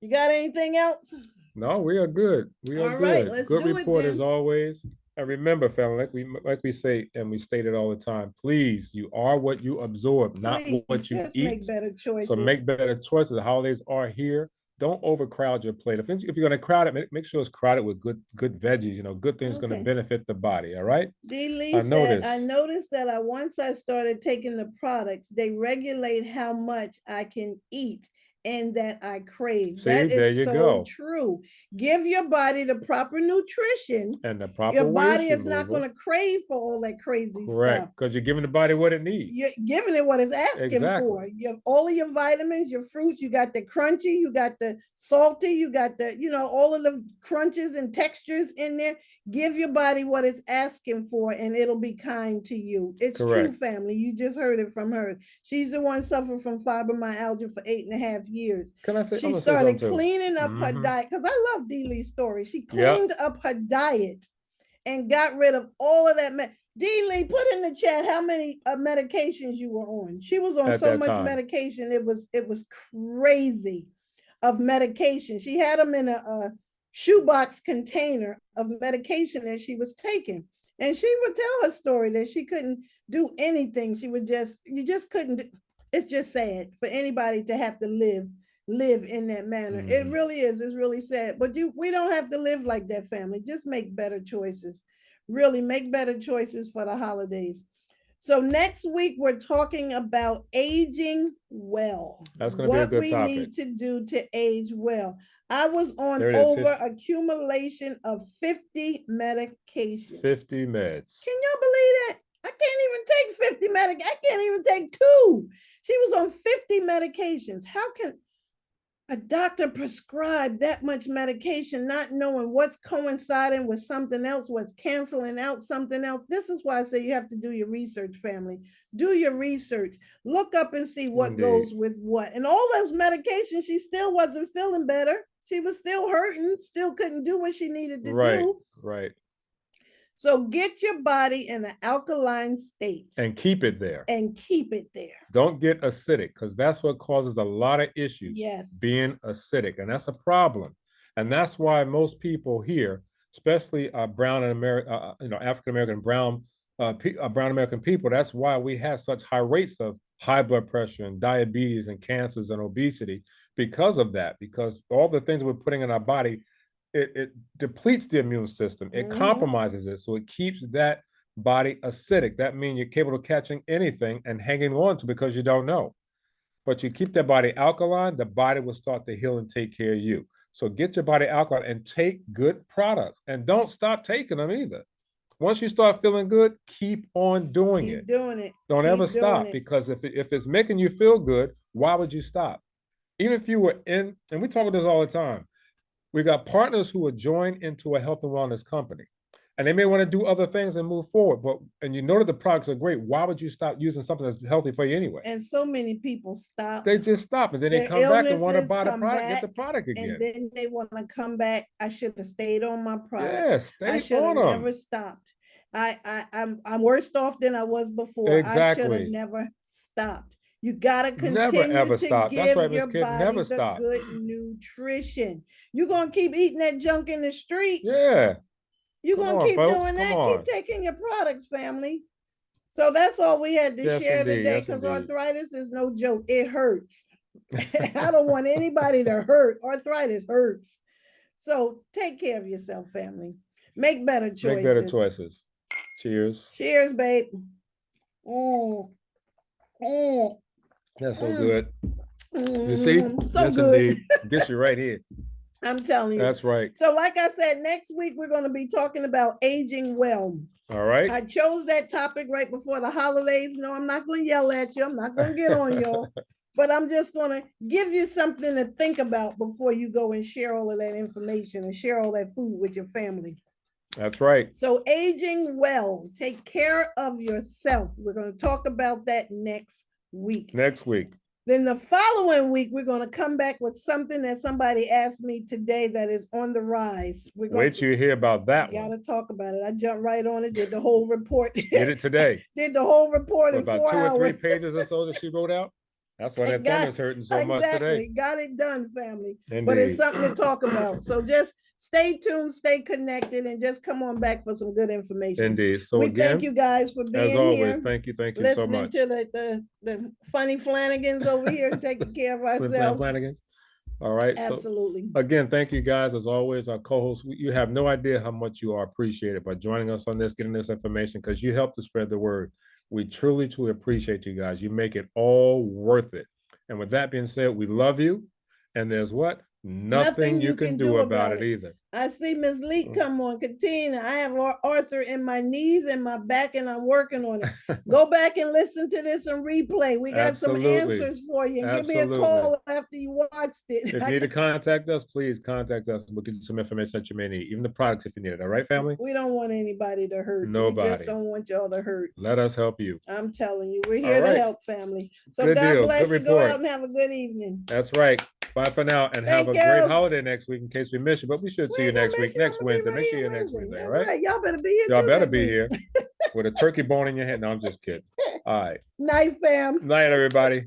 You got anything else? No, we are good. We are good. Let's good do report it as always. And remember, family, like we say and we state it all the time, please, you are what you absorb, not Please what you just make eat. better So choices. make better choices. The holidays are here. Don't overcrowd your plate. If you're going to crowd it, make sure it's crowded with good veggies, good things going to Okay. benefit the body. All right. D. Lee I said, I noticed. noticed that once I started taking the products, they regulate how much I can eat and that I crave. See, That there is you so go. Give your body the proper nutrition. And the proper Your body waste is not removal. going to crave for all that crazy Correct, stuff. because you're giving the body what it needs. You're giving it what it's asking Exactly. for. You have all of your vitamins, your fruits, you got the crunchy, you got the salty, you got the, all of the crunches and textures in there. Give your body what it's asking for and it'll be kind to you. It's Correct. true, family. You just heard it from her. She's the one suffering from fibromyalgia for 8.5 years. Can I say? She I'm started say cleaning up her diet because I love D. Lee's story. She cleaned up her diet and got rid of all of that. D. Lee, put in the chat how many medications you were on. She was on so much medication. It was crazy of medication. She had them in a shoebox container of medication that she was taking. And she would tell her story that she couldn't do anything. You just couldn't. It's just sad for anybody to have to live in that manner. It really is. It's really sad. But we don't have to live like that, family. Just make better choices. Really make better choices for the holidays. So next week we're talking about aging well. That's going to be a good topic. What we need to do to age well. I was on over accumulation of 50 medications. 50 meds. Can y'all believe that? I can't even take 50 medications. I can't even take 2. She was on 50 medications. How can a doctor prescribe that much medication, not knowing what's coinciding with something else, what's canceling out something else? This is why I say you have to do your research, family. Do your research. Look up and see what goes with what. And all those medications, she still wasn't feeling better. She was still hurting, still couldn't do what she needed to do. Right. So get your body in an alkaline state. And keep it there. Don't get acidic, because that's what causes a lot of issues. Yes. Being acidic. And that's a problem. And that's why most people here, especially brown and African-American, brown American people, that's why we have such high rates of high blood pressure and diabetes and cancers and obesity because of that, because all the things we're putting in our body, it depletes the immune system. It compromises it. So it keeps that body acidic. That means you're capable of catching anything and hanging on to because you don't know. But you keep that body alkaline, the body will start to heal and take care of you. So get your body alkaline and take good products. And don't stop taking them either. Once you start feeling good, keep on doing it. Don't ever stop, because if it's making you feel good, why would you stop? Even if you were in, and we talk about this all the time, we got partners who are joined into a health and wellness company, and they may want to do other things and move forward, and you know that the products are great. Why would you stop using something that's healthy for you anyway? And so many people stop. They just stop, and then they come back and want to buy the product, get the product again. And then they want to come back. I should have stayed on my product. Yeah, stay on them. I should have never stopped. I'm worse off than I was before. Exactly. I should have never stopped. You gotta continue to stop. Give your body the good nutrition. You're gonna keep eating that junk in the street. Yeah. You're gonna keep doing that. Keep taking your products, family. So that's all we had to share today, because arthritis is no joke. It hurts. I don't want anybody to hurt. Arthritis hurts. So take care of yourself, family. Make better choices. Cheers. Cheers, babe. That's so good. You see? So yes, good. Indeed. Gets you right here. I'm telling you. That's right. So like I said, next week we're going to be talking about aging well. All right. I chose that topic right before the holidays. No, I'm not going to yell at you. I'm not going to get on y'all. But I'm just going to give you something to think about before you go and share all of that information and share all that food with your family. That's right. So aging well, take care of yourself. We're going to talk about that next week. Then the following week, we're going to come back with something that somebody asked me today that is on the rise. Wait till you hear about that one. Got to talk about it. I jumped right on it, did the whole report. Did it today. Did the whole report in 4 hours. About 2 or 3 pages or so that she wrote out. That's why that thumb is hurting so much today. Got it done, family. Indeed. But it's something to talk about. So just stay tuned, stay connected, and just come on back for some good information. Indeed. So we again, thank you guys for being as always, here. thank you so Listening much. to the funny Flanagans over here taking care of ourselves. Flanagans. All right. Absolutely. So again, thank you guys as always. Our co-hosts, you have no idea how much you are appreciated by joining us on this, getting this information, because you help to spread the word. We truly, truly appreciate you guys. You make it all worth it. And with that being said, we love you. And there's what? Nothing you can do about it either. I see Ms. Lee come on. Katina, I have Arthur in my knees and my back, and I'm working on it. Go back and listen to this and replay. We got some answers for you. And give me a call after you watched it. If you need to contact us, please contact us. We'll get you some information that you may need, even the products if you need it. All right, family? We don't want anybody to hurt. Nobody. We just don't want y'all to hurt. Let us help you. I'm telling you, we're here to help, family. So good God deal. bless good you. Report. Go out and have a good evening. That's right. Bye for now, and have a great holiday next week in case we miss you. But we should see you next week, next Wednesday. Make sure you're next Wednesday, all right? Y'all better be here. Y'all better be here with a turkey bone in your head. No, I'm just kidding. All right. Night, fam. Night, everybody.